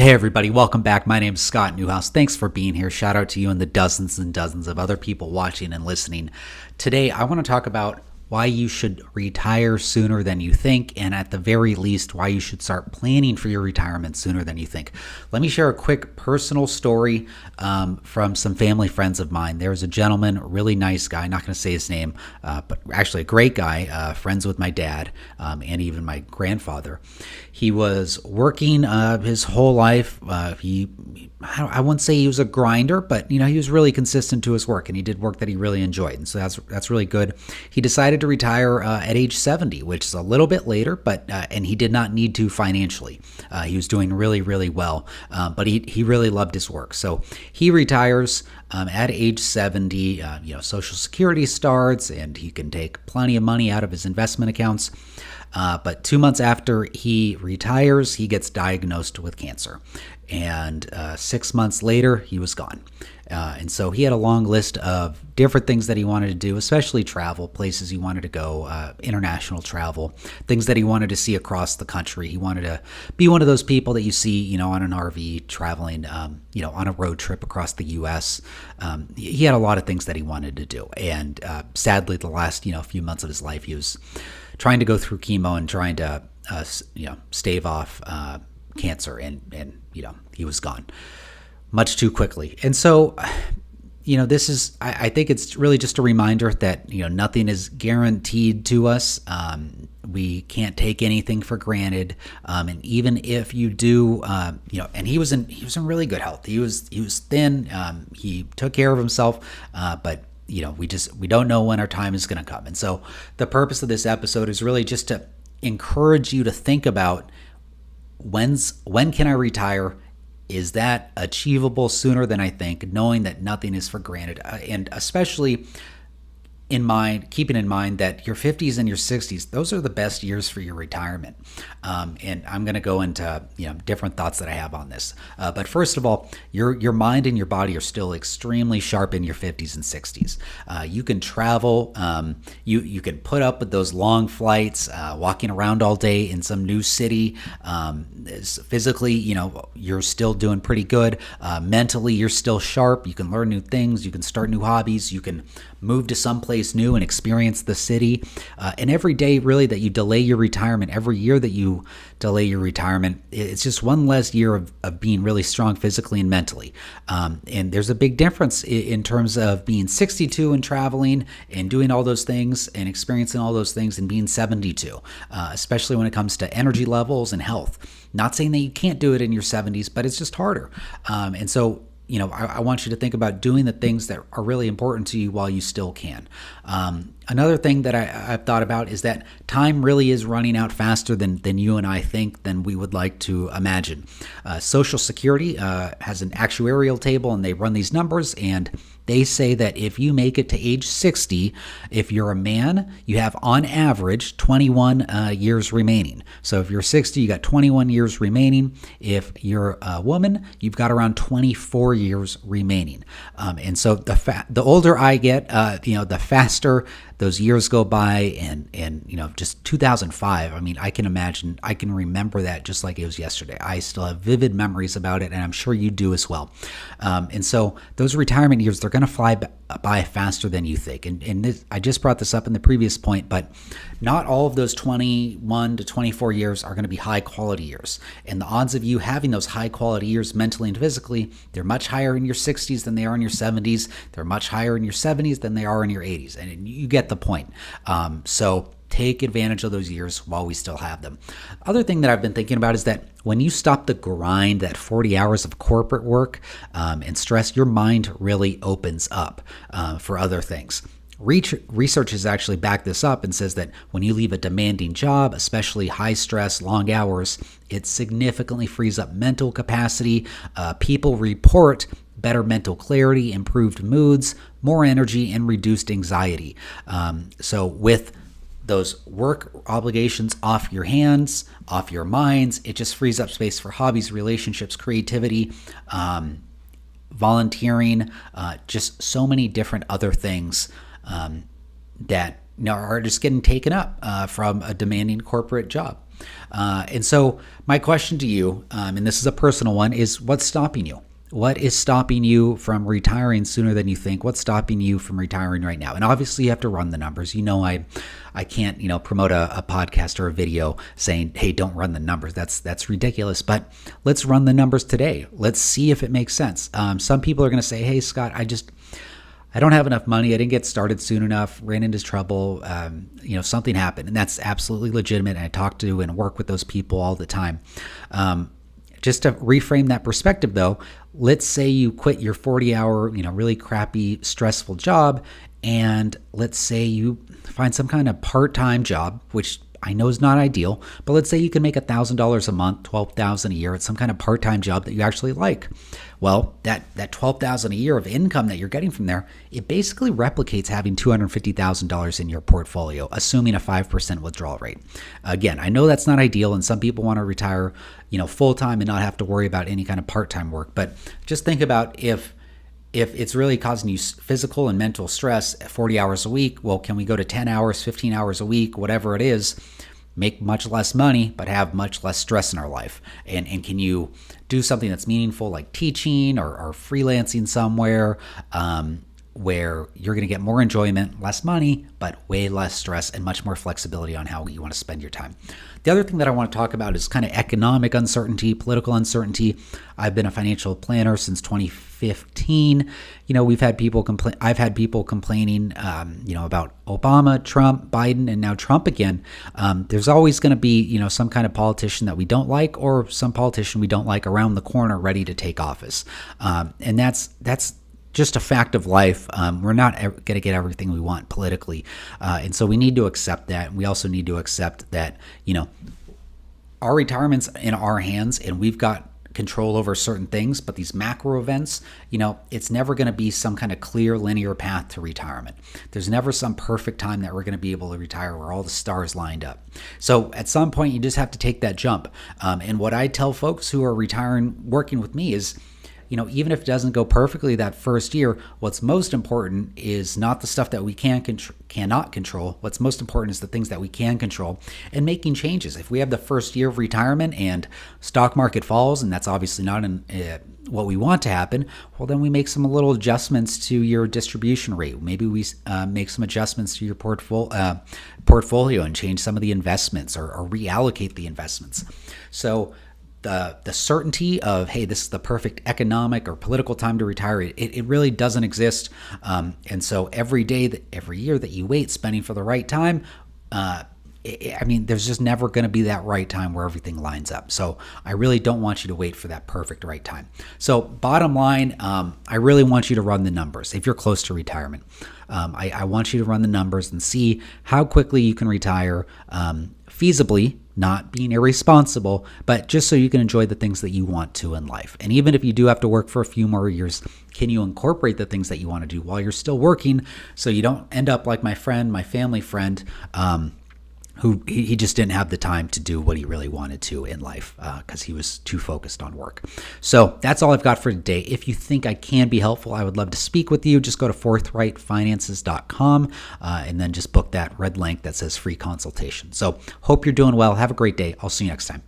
Hey everybody, welcome back. My name is Scott Newhouse. Thanks for being here. Shout out to you and the dozens and dozens of other people watching and listening. Today, I want to talk about why you should retire sooner than you think, and at the very least, why you should start planning for your retirement sooner than you think. Let me share a quick personal story from some family friends of mine. There's a gentleman, a really nice guy, not going to say his name, but actually a great guy, friends with my dad and even my grandfather. He was working his whole life. I wouldn't say he was a grinder, but he was really consistent to his work, and he did work that he really enjoyed, and so that's really good. He decided to retire at age 70, which is a little bit later, but and he did not need to financially. He was doing really, really well, but he really loved his work, so he retires at age 70. Social Security starts, and he can take plenty of money out of his investment accounts. But 2 months after he retires, he gets diagnosed with cancer. And 6 months later, he was gone. And so he had a long list of different things that he wanted to do, especially travel, places he wanted to go, international travel, things that he wanted to see across the country. He wanted to be one of those people that you see, on an RV traveling, on a road trip across the U.S. He had a lot of things that he wanted to do. And sadly, the last, few months of his life, he was trying to go through chemo and trying to, stave off cancer, and he was gone much too quickly. And so, this is, I think it's really just a reminder that, nothing is guaranteed to us. We can't take anything for granted. And even if you do, and he was in really good health. He was thin. He took care of himself, but we don't know when our time is going to come. And so the purpose of this episode is really just to encourage you to think about when can I retire? Is that achievable sooner than I think, knowing that nothing is for granted, and especially keeping in mind that your 50s and your 60s, those are the best years for your retirement. And I'm going to go into different thoughts that I have on this. But first of all, your mind and your body are still extremely sharp in your 50s and 60s. You can travel. You can put up with those long flights, walking around all day in some new city. Physically, you're still doing pretty good. Mentally, you're still sharp. You can learn new things. You can start new hobbies. You can move to someplace new and experience the city. And every day, really, that you delay your retirement, every year that you delay your retirement, it's just one less year of being really strong physically and mentally. And there's a big difference in terms of being 62 and traveling and doing all those things and experiencing all those things and being 72, especially when it comes to energy levels and health. Not saying that you can't do it in your 70s, but it's just harder. And so, I want you to think about doing the things that are really important to you while you still can. Another thing that I've thought about is that time really is running out faster than you and I think, than we would like to imagine. Social Security has an actuarial table, and they run these numbers, and they say that if you make it to age 60, if you're a man, you have on average 21 years remaining. So if you're 60, you got 21 years remaining. If you're a woman, you've got around 24 years remaining. And so the older I get, the faster those years go by, and just 2005. I mean, I can remember that just like it was yesterday. I still have vivid memories about it, and I'm sure you do as well. And so those retirement years, they're going to fly by faster than you think. And this, I just brought this up in the previous point, but not all of those 21 to 24 years are going to be high quality years. And the odds of you having those high quality years mentally and physically, they're much higher in your 60s than they are in your 70s. They're much higher in your 70s than they are in your 80s. And you get the point. So take advantage of those years while we still have them. Other thing that I've been thinking about is that when you stop the grind, that 40 hours of corporate work and stress, your mind really opens up for other things. Research has actually backed this up and says that when you leave a demanding job, especially high stress, long hours, it significantly frees up mental capacity. People report better mental clarity, improved moods, more energy, and reduced anxiety. So with those work obligations off your hands, off your minds, it just frees up space for hobbies, relationships, creativity, volunteering, just so many different other things that are just getting taken up from a demanding corporate job. And so my question to you, and this is a personal one, is what's stopping you? What is stopping you from retiring sooner than you think? What's stopping you from retiring right now? And obviously you have to run the numbers. I can't, promote a podcast or a video saying, hey, don't run the numbers. That's ridiculous. But let's run the numbers today. Let's see if it makes sense. Some people are going to say, hey, Scott, I don't have enough money. I didn't get started soon enough, ran into trouble. Something happened. And that's absolutely legitimate. And I talk to and work with those people all the time. Just to reframe that perspective, though, let's say you quit your 40-hour, really crappy, stressful job, and let's say you find some kind of part-time job, which I know is not ideal, but let's say you can make $1,000 a month, $12,000 a year at some kind of part-time job that you actually like. Well, that $12,000 a year of income that you're getting from there, it basically replicates having $250,000 in your portfolio, assuming a 5% withdrawal rate. Again, I know that's not ideal, and some people want to retire, full-time and not have to worry about any kind of part-time work. But just think about if it's really causing you physical and mental stress 40 hours a week, well, can we go to 10 hours, 15 hours a week, whatever it is, make much less money, but have much less stress in our life? And can you do something that's meaningful like teaching or freelancing somewhere where you're going to get more enjoyment, less money, but way less stress and much more flexibility on how you want to spend your time? The other thing that I want to talk about is kind of economic uncertainty, political uncertainty. I've been a financial planner since 2015. We've had people complain. I've had people complaining, about Obama, Trump, Biden, and now Trump again. There's always going to be, some kind of politician that we don't like, or some politician we don't like around the corner, ready to take office. And that's just a fact of life. We're not going to get everything we want politically. And so we need to accept that. We also need to accept that, our retirement's in our hands and we've got control over certain things, but these macro events, it's never going to be some kind of clear linear path to retirement. There's never some perfect time that we're going to be able to retire where all the stars lined up. So at some point you just have to take that jump. And what I tell folks who are retiring, working with me is, even if it doesn't go perfectly that first year, what's most important is not the stuff that we cannot control. What's most important is the things that we can control and making changes. If we have the first year of retirement and stock market falls, and that's obviously not what we want to happen, well, then we make some little adjustments to your distribution rate. Maybe we make some adjustments to your portfolio and change some of the investments or reallocate the investments. So the certainty of, hey, this is the perfect economic or political time to retire, it really doesn't exist. And so every year that you wait spending for the right time, there's just never going to be that right time where everything lines up. So I really don't want you to wait for that perfect right time. So bottom line, I really want you to run the numbers if you're close to retirement. I want you to run the numbers and see how quickly you can retire feasibly, not being irresponsible, but just so you can enjoy the things that you want to in life. And even if you do have to work for a few more years, can you incorporate the things that you want to do while you're still working so you don't end up like my family friend, who he just didn't have the time to do what he really wanted to in life because he was too focused on work. So that's all I've got for today. If you think I can be helpful, I would love to speak with you. Just go to forthrightfinances.com and then just book that red link that says free consultation. So hope you're doing well. Have a great day. I'll see you next time.